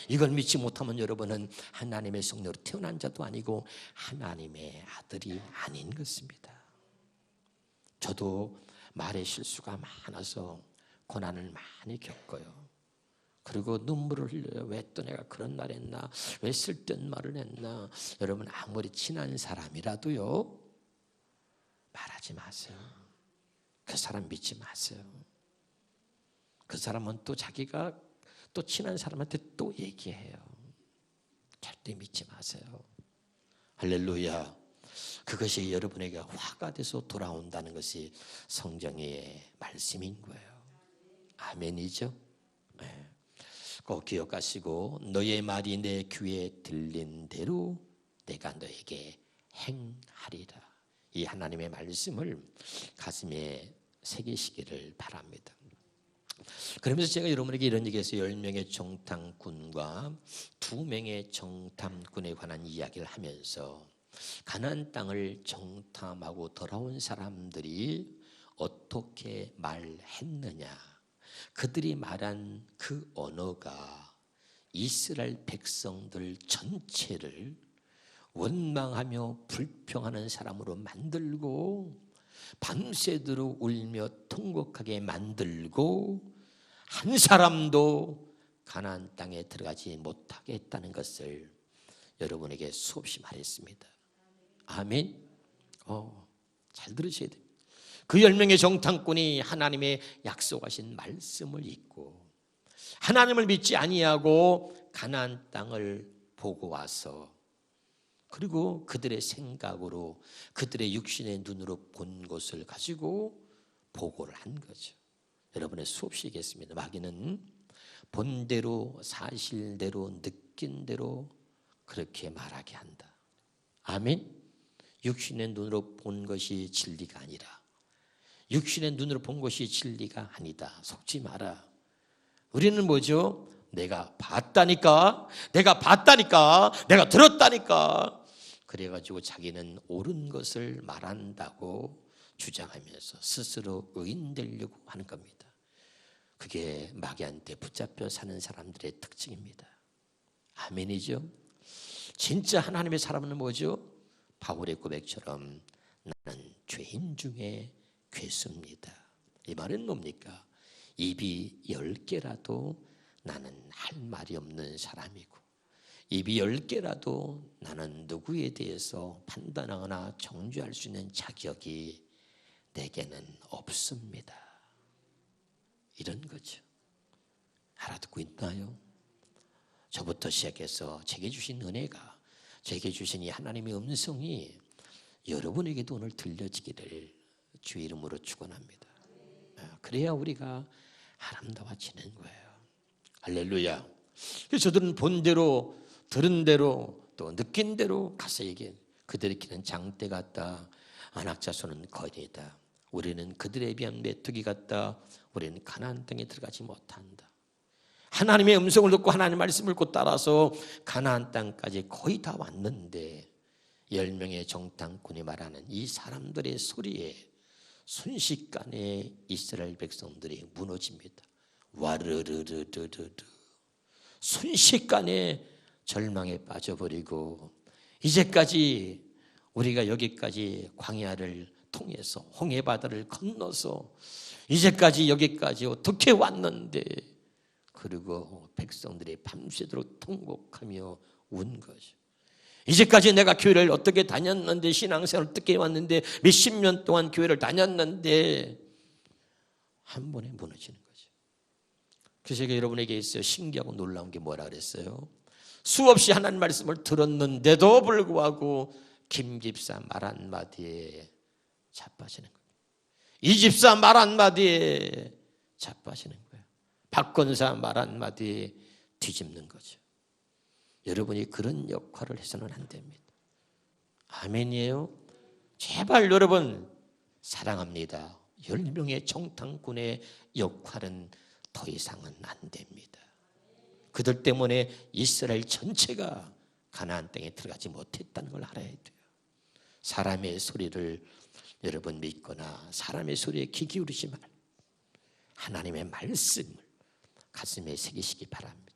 이걸 믿지 못하면 여러분은 하나님의 성령으로 태어난 자도 아니고 하나님의 아들이 아닌 것입니다. 저도 말의 실수가 많아서 고난을 많이 겪어요. 그리고 눈물을 흘려요. 왜 또 내가 그런 말 했나? 왜 쓸데없는 말을 했나? 여러분 아무리 친한 사람이라도요, 말하지 마세요. 그 사람 믿지 마세요. 그 사람은 또 자기가 또 친한 사람한테 또 얘기해요. 절대 믿지 마세요. 할렐루야. 그것이 여러분에게 화가 돼서 돌아온다는 것이 성경의 말씀인 거예요. 아멘이죠? 네. 꼭 기억하시고, 너의 말이 내 귀에 들린 대로 내가 너에게 행하리라. 이 하나님의 말씀을 가슴에 새기시기를 바랍니다. 그러면서 제가 여러분에게 이런 얘기했어요. 10명의 정탐꾼과 2명의 정탐꾼에 관한 이야기를 하면서 가나안 땅을 정탐하고 돌아온 사람들이 어떻게 말했느냐, 그들이 말한 그 언어가 이스라엘 백성들 전체를 원망하며 불평하는 사람으로 만들고 밤새도록 울며 통곡하게 만들고 한 사람도 가나안 땅에 들어가지 못하게 했다는 것을 여러분에게 수없이 말했습니다. 아멘. 잘 들으셔야 됩니다. 그 10명의 정탐꾼이 하나님의 약속하신 말씀을 잊고 하나님을 믿지 아니하고 가나안 땅을 보고 와서, 그리고 그들의 생각으로 그들의 육신의 눈으로 본 것을 가지고 보고를 한 거죠. 여러분의 수없이 얘기했습니다. 마귀는 본대로 사실대로 느낀 대로 그렇게 말하게 한다. 아멘. 육신의 눈으로 본 것이 진리가 아니라, 육신의 눈으로 본 것이 진리가 아니다. 속지 마라. 우리는 뭐죠? 내가 봤다니까, 내가 들었다니까. 그래가지고 자기는 옳은 것을 말한다고 주장하면서 스스로 의인되려고 하는 겁니다. 그게 마귀한테 붙잡혀 사는 사람들의 특징입니다. 아멘이죠? 진짜 하나님의 사람은 뭐죠? 바울의 고백처럼 나는 죄인 중에 괴수입니다. 이 말은 뭡니까? 입이 10개라도 나는 할 말이 없는 사람이고, 입이 10개라도 나는 누구에 대해서 판단하거나 정죄할 수 있는 자격이 내게는 없습니다. 이런 거죠. 알아듣고 있나요? 저부터 시작해서 제게 주신 은혜가, 제게 주신 이 하나님의 음성이 여러분에게도 오늘 들려지기를 주의 이름으로 축원합니다. 그래야 우리가 아름다워지는 거예요. 할렐루야. 그래서 저들은 본 대로 들은 대로 또 느낀 대로 가서 얘기해. 그들이 키는 장대 같다. 안악자손은 거리다. 우리는 그들에 비한 메뚜기 같다. 우리는 가나안 땅에 들어가지 못한다. 하나님의 음성을 듣고 하나님의 말씀을 곧 따라서 가나안 땅까지 거의 다 왔는데 10명의 정탐꾼이 말하는 이 사람들의 소리에 순식간에 이스라엘 백성들이 무너집니다. 와르르르르르. 순식간에 절망에 빠져버리고 이제까지 우리가 여기까지 광야를 통해서 홍해바다를 건너서 이제까지 여기까지 어떻게 왔는데, 그리고 백성들이 밤새도록 통곡하며 운 거죠. 이제까지 내가 교회를 어떻게 다녔는데, 신앙생활을 어떻게 왔는데, 몇십 년 동안 교회를 다녔는데 한 번에 무너지는 거죠. 그래서 제가 여러분에게 있어요. 신기하고 놀라운 게 뭐라 그랬어요? 수없이 하나님 말씀을 들었는데도 불구하고 김 집사 말 한마디에 자빠지는 거예요. 이 집사 말 한마디에 자빠지는 거예요. 박 권사 말 한마디에 뒤집는 거죠. 여러분이 그런 역할을 해서는 안 됩니다. 아멘이에요. 제발 여러분 사랑합니다. 10명의 정탐꾼의 역할은 더 이상은 안 됩니다. 그들 때문에 이스라엘 전체가 가나안 땅에 들어가지 못했다는 걸 알아야 돼요. 사람의 소리를 여러분 믿거나 사람의 소리에 귀 기울이지 말고 하나님의 말씀을 가슴에 새기시기 바랍니다.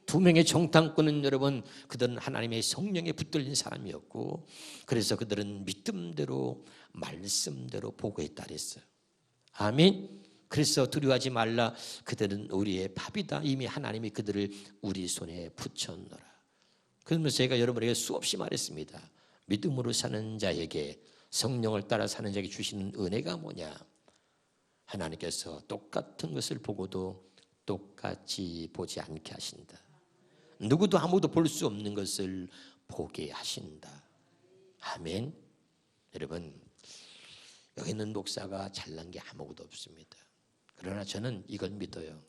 2명의 정탐꾼은 여러분, 그들은 하나님의 성령에 붙들린 사람이었고, 그래서 그들은 믿음대로 말씀대로 보고했다 그랬어요. 아멘. 그래서 두려워하지 말라. 그들은 우리의 밥이다. 이미 하나님이 그들을 우리 손에 붙였노라. 그러면서 제가 여러분에게 수없이 말했습니다. 믿음으로 사는 자에게, 성령을 따라 사는 자에게 주시는 은혜가 뭐냐? 하나님께서 똑같은 것을 보고도 똑같이 보지 않게 하신다. 누구도 아무도 볼 수 없는 것을 보게 하신다. 아멘. 여러분, 여기 있는 목사가 잘난 게 아무것도 없습니다. 그러나 저는 이걸 믿어요.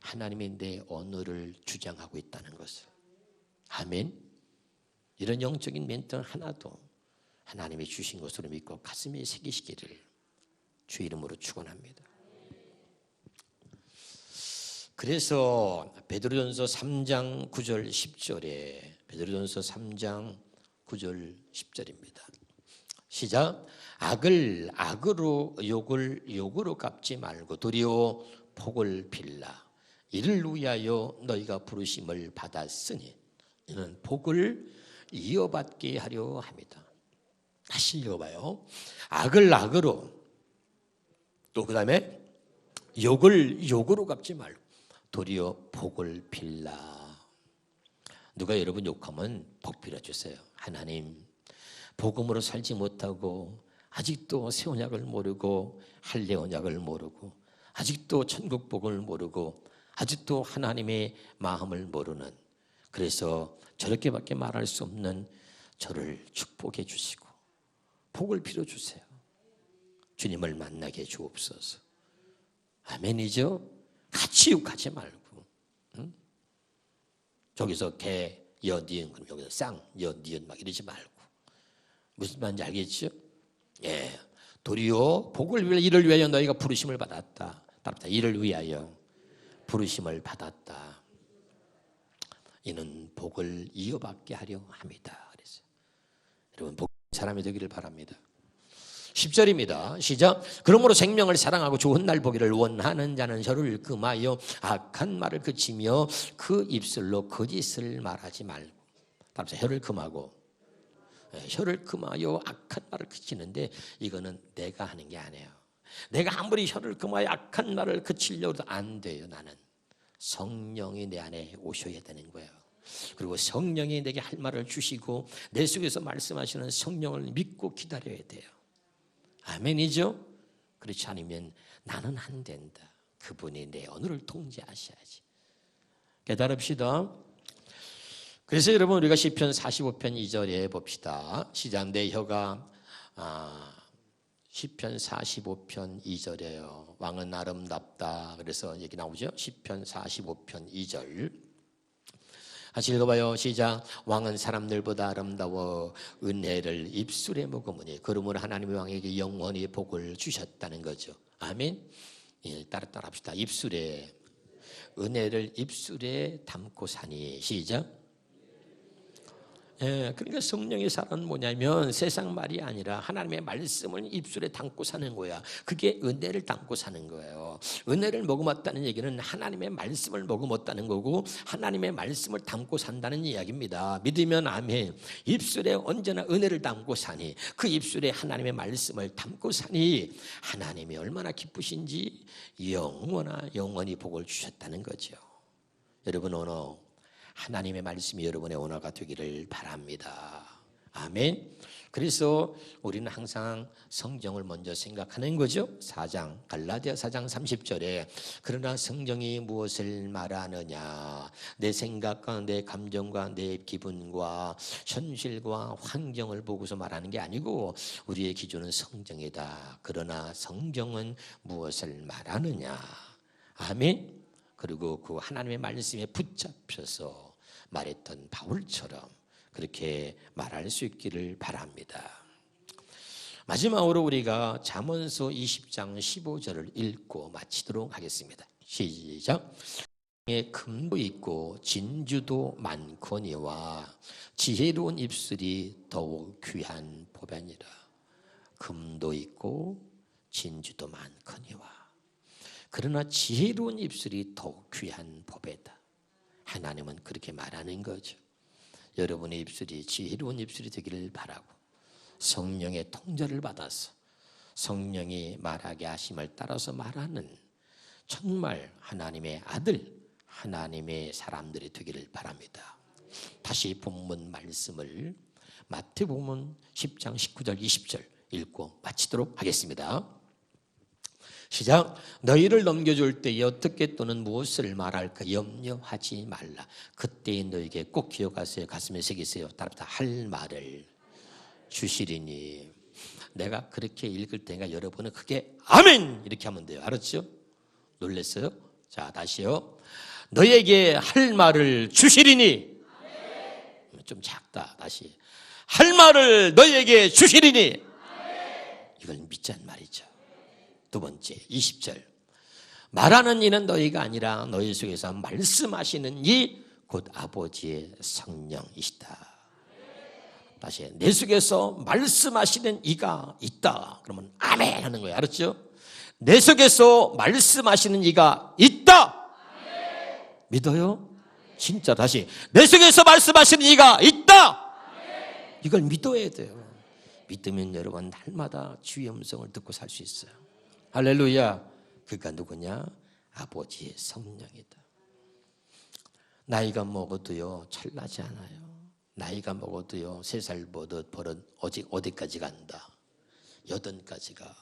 하나님이 내 언어를 주장하고 있다는 것을. 아멘. 이런 영적인 멘트 하나도 하나님이 주신 것으로 믿고 가슴에 새기시기를 주 이름으로 축원합니다. 그래서 베드로전서 3장 9절 10절에, 베드로전서 3장 9절 10절입니다. 시작. 악을 악으로, 욕을 욕으로 갚지 말고 도리어 복을 빌라. 이를 위하여 너희가 부르심을 받았으니 이는 복을 이어받게 하려 합니다. 다시 읽어봐요. 악을 악으로, 또 그 다음에 욕을 욕으로 갚지 말고 도리어 복을 빌라. 누가 여러분 욕하면 복 빌어주세요. 하나님, 복음으로 살지 못하고 아직도 새 언약을 모르고 할례 언약을 모르고 아직도 천국 복음을 모르고 아직도 하나님의 마음을 모르는, 그래서 저렇게밖에 말할 수 없는 저를 축복해 주시고 복을 빌어주세요. 주님을 만나게 해 주옵소서. 아멘이죠? 같이 욕하지 말고, 응? 저기서 개, 여, 니은, 그럼 여기서 쌍, 여, 니은 막 이러지 말고. 무슨 말인지 알겠죠? 예, 도리어 복을 위하여, 이를 위하여 너희가 부르심을 받았다. 답다. 이를 위하여 부르심을 받았다. 이는 복을 이어받게 하려 합니다. 그래서 여러분 복 사람이 되기를 바랍니다. 10절입니다. 시작. 그러므로 생명을 사랑하고 좋은 날 보기를 원하는 자는 혀를 금하여 악한 말을 그치며 그 입술로 거짓을 말하지 말고. 답사. 혀를 금하고, 혀를 금하여 악한 말을 그치는데 이거는 내가 하는 게 아니에요. 내가 아무리 혀를 금하여 악한 말을 그치려도 안 돼요. 나는 성령이 내 안에 오셔야 되는 거예요. 그리고 성령이 내게 할 말을 주시고 내 속에서 말씀하시는 성령을 믿고 기다려야 돼요. 아멘이죠? 그렇지 않으면 나는 안 된다. 그분이 내 언어를 통제하셔야지. 깨달읍시다. 그래서 여러분, 우리가 시편 45편 2절에 봅시다. 시작. 내 혀가 시편 45편 2절이에요. 왕은 아름답다. 그래서 여기 나오죠. 시편 45편 2절. 같이 읽어봐요. 시작. 왕은 사람들보다 아름다워 은혜를 입술에 머금으니 그러므로 하나님의 왕에게 영원히 복을 주셨다는 거죠. 아멘. 예, 따라합시다. 입술에, 은혜를 입술에 담고 사니. 시작. 예, 그러니까 성령의 사랑은 뭐냐면 세상 말이 아니라 하나님의 말씀을 입술에 담고 사는 거야. 그게 은혜를 담고 사는 거예요. 은혜를 머금었다는 얘기는 하나님의 말씀을 머금었다는 거고 하나님의 말씀을 담고 산다는 이야기입니다. 믿으면 아멘. 입술에 언제나 은혜를 담고 사니, 그 입술에 하나님의 말씀을 담고 사니 하나님이 얼마나 기쁘신지 영원히 복을 주셨다는 거죠. 여러분, 오늘 하나님의 말씀이 여러분의 언어가 되기를 바랍니다. 아멘. 그래서 우리는 항상 성경을 먼저 생각하는 거죠. 갈라디아 4장 30절에 그러나 성경이 무엇을 말하느냐, 내 생각과 내 감정과 내 기분과 현실과 환경을 보고서 말하는 게 아니고 우리의 기준은 성경이다. 그러나 성경은 무엇을 말하느냐. 아멘. 그리고 그 하나님의 말씀에 붙잡혀서 말했던 바울처럼 그렇게 말할 수 있기를 바랍니다. 마지막으로 우리가 잠언서 20장 15절을 읽고 마치도록 하겠습니다. 시작. 금도 있고 진주도 많거니와 지혜로운 입술이 더욱 귀한 보배니라. 금도 있고 진주도 많거니와 그러나 지혜로운 입술이 더욱 귀한 보배다. 하나님은 그렇게 말하는 거죠. 여러분의 입술이 지혜로운 입술이 되기를 바라고 성령의 통제를 받아서 성령이 말하게 하심을 따라서 말하는 정말 하나님의 아들, 하나님의 사람들이 되기를 바랍니다. 다시 본문 말씀을 마태복음 10장 19절 20절 읽고 마치도록 하겠습니다. 시작. 너희를 넘겨줄 때에 어떻게 또는 무엇을 말할까 염려하지 말라. 그때에 너에게 꼭 기억하세요. 가슴에 새기세요. 따라합시다. 할 말을 주시리니. 내가 그렇게 읽을 때가 여러분은 그게 아멘 이렇게 하면 돼요. 알았죠? 놀랬어요? 자, 다시요. 너에게 할 말을 주시리니. 좀 작다. 다시. 할 말을 너에게 주시리니. 이걸 믿자는 말이죠. 두 번째 20절. 말하는 이는 너희가 아니라 너희 속에서 말씀하시는 이 곧 아버지의 성령이시다. 다시 내 속에서 말씀하시는 이가 있다. 그러면 아멘 하는 거예요. 알았죠? 내 속에서 말씀하시는 이가 있다. 믿어요? 진짜 다시 내 속에서 말씀하시는 이가 있다. 이걸 믿어야 돼요. 믿으면 여러분 날마다 주의 음성을 듣고 살 수 있어요. 할렐루야. 그가 누구냐? 아버지의 성령이다. 나이가 먹어도요 철나지 않아요. 나이가 먹어도요 3살 버릇 어디까지 간다. 80까지 가.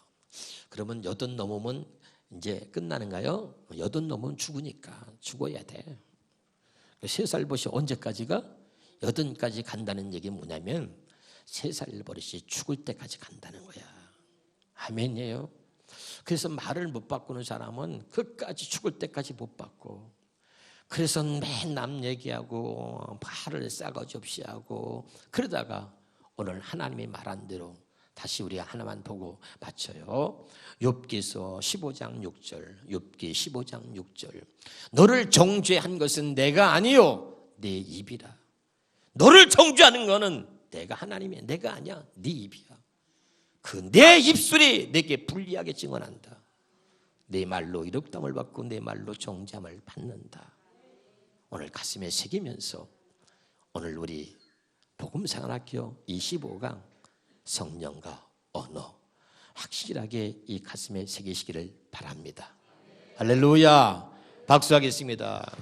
그러면 80 넘으면 이제 끝나는가요? 80 넘으면 죽으니까 죽어야 돼. 3살 버릇이 언제까지가? 80까지 간다는 얘기 뭐냐면 3살 버릇이 죽을 때까지 간다는 거야. 아멘이에요. 그래서 말을 못 바꾸는 사람은 끝까지 죽을 때까지 못 바꿔. 그래서 맨 남 얘기하고 말을 싸가지 없이 하고 그러다가 오늘 하나님이 말한 대로 다시 우리 하나만 보고 맞춰요. 욥기서 15장 6절. 욥기 15장 6절. 너를 정죄한 것은 내가 아니요 내 입이라. 너를 정죄하는 거는 내가 하나님이야. 내가 아니야. 네 입이야. 그 내 입술이 내게 불리하게 증언한다. 내 말로 이롭담을 받고 내 말로 정죄함을 받는다. 오늘 가슴에 새기면서 오늘 우리 복음생활학교 25강 성령과 언어 확실하게 이 가슴에 새기시기를 바랍니다. 할렐루야. 박수하겠습니다.